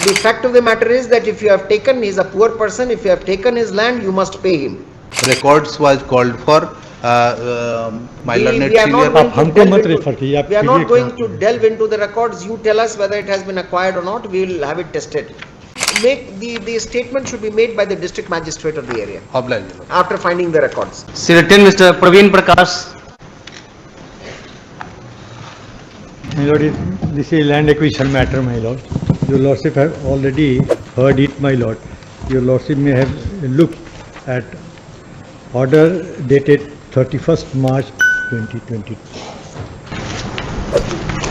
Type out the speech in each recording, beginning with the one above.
the fact of the matter is that if you have taken, he is a poor person, if you have taken his land, you must pay him. Records was called for. My learned We are not senior. going to delve into the records. You tell us whether it has been acquired or not. We will have it tested. The statement should be made by the district magistrate of the area after finding the records. Written, Mr. Praveen Prakash. My lord, this is land acquisition matter, my lord. Your lordship have already heard it, my lord. Your lordship may have looked at order dated 31st March 2020.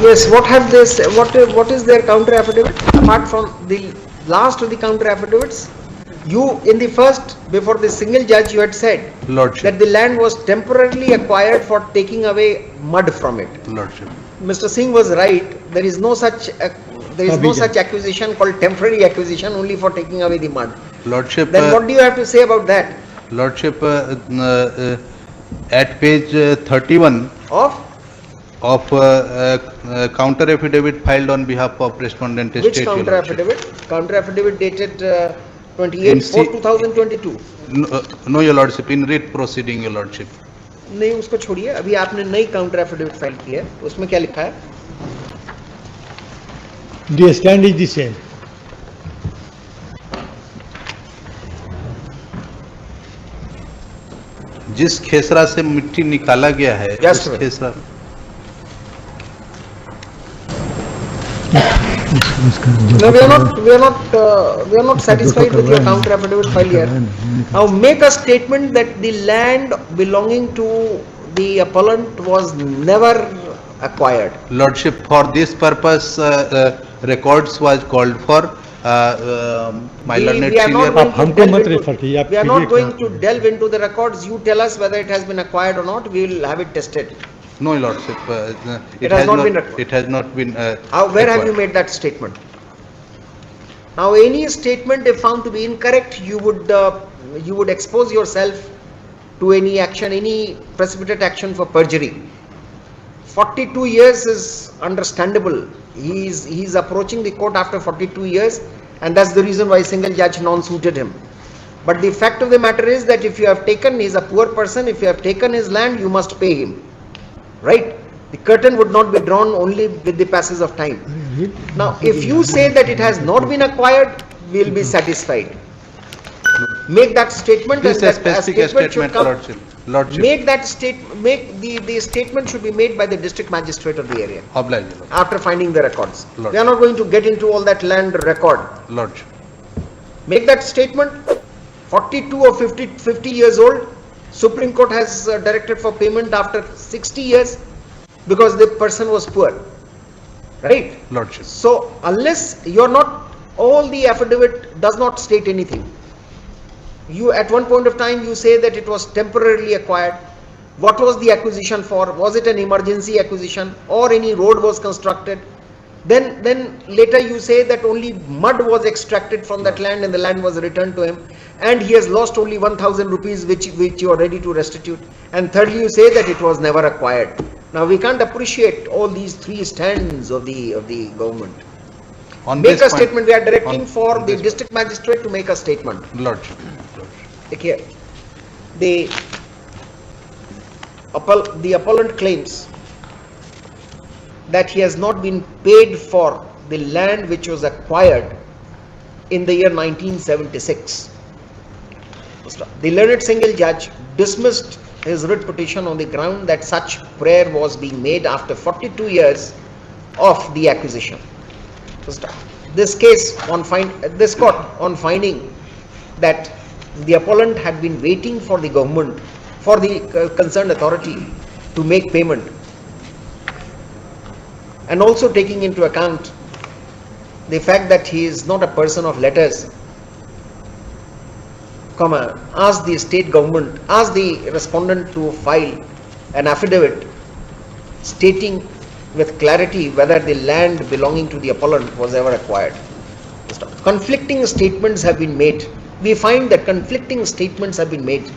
Yes, what is their counter affidavit apart from the last of the counter affidavits? You in the first, before the single judge, you had said Lordship. that the land was temporarily acquired for taking away mud from it. Lordship. Mr. Singh was right. There is no such acquisition called temporary acquisition, only for taking away the mud. Lordship. Then what do you have to say about that? Lordship, at page 31 Of counter affidavit filed on behalf of respondent which state. counter affidavit? Counter affidavit dated 28/4/2022. No, your lordship, in writ proceeding, your lordship. नहीं, उसको छोड़िए. अभी आपने नई counter affidavit file की है, उसमें क्या लिखा है? The stand is the same. जिस खेसरा से मिट्टी निकाला गया है, Yes, उस खेसरा No, we are not satisfied with your counter affidavit file here. Now make a statement that the land belonging to the appellant was never acquired. Lordship, for this purpose, records was called for. My learned We are not senior. going to delve into the records. You tell us whether it has been acquired or not. We will have it tested. No, lordship. It has not been acquired. It has not been. Where have you made that statement? Now, any statement, if found to be incorrect, you would expose yourself to any action, any precipitate action for perjury. 42 years is understandable. He is approaching the court after 42 years, and that's the reason why single judge non-suited him. But the fact of the matter is that if you have taken, he is a poor person, if you have taken his land, you must pay him. Right? The curtain would not be drawn only with the passage of time. Now, if you say that it has not been acquired, we will be satisfied. Make that statement. This is a specific statement should come. Lordship. Make that the statement should be made by the district magistrate of the area after finding the records. Lordship. We are not going to get into all that land record. Lordship. Make that statement. 42 or 50 years old. Supreme Court has directed for payment after 60 years because the person was poor. Right? Lordship. So unless you are not, all the affidavit does not state anything. You at one point of time you say that it was temporarily acquired. What was the acquisition for? Was it an emergency acquisition or any road was constructed? Then later you say that only mud was extracted from that land and the land was returned to him, and he has lost only 1,000 rupees which you are ready to restitute. And thirdly you say that it was never acquired. Now we can't appreciate all these three stands of the government. Make a statement. We are directing for the district magistrate to make a statement. Lordship. Take here. The appellant claims that he has not been paid for the land which was acquired in the year 1976. The learned single judge dismissed his writ petition on the ground that such prayer was being made after 42 years of the acquisition. This case this court on finding that the appellant had been waiting for the government, for the concerned authority to make payment, and also taking into account the fact that he is not a person of letters, asked the state government, asked the respondent to file an affidavit stating with clarity whether the land belonging to the appellant was ever acquired. Conflicting statements have been made. We find that conflicting statements have been made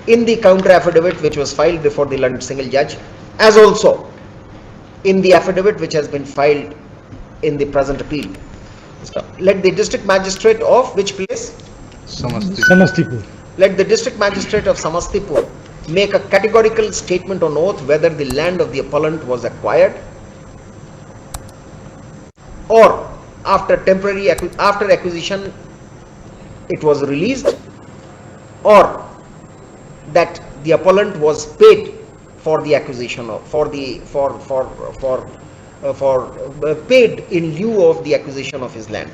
in the counter affidavit which was filed before the learned single judge, as also in the affidavit which has been filed in the present appeal. Let the district magistrate of which place? Samastipur. Let the district magistrate of Samastipur make a categorical statement on oath whether the land of the appellant was acquired or after acquisition it was released, or that the appellant was paid for the acquisition of paid in lieu of the acquisition of his land.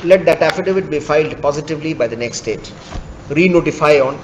Let that affidavit be filed positively by the next date. Re-notify on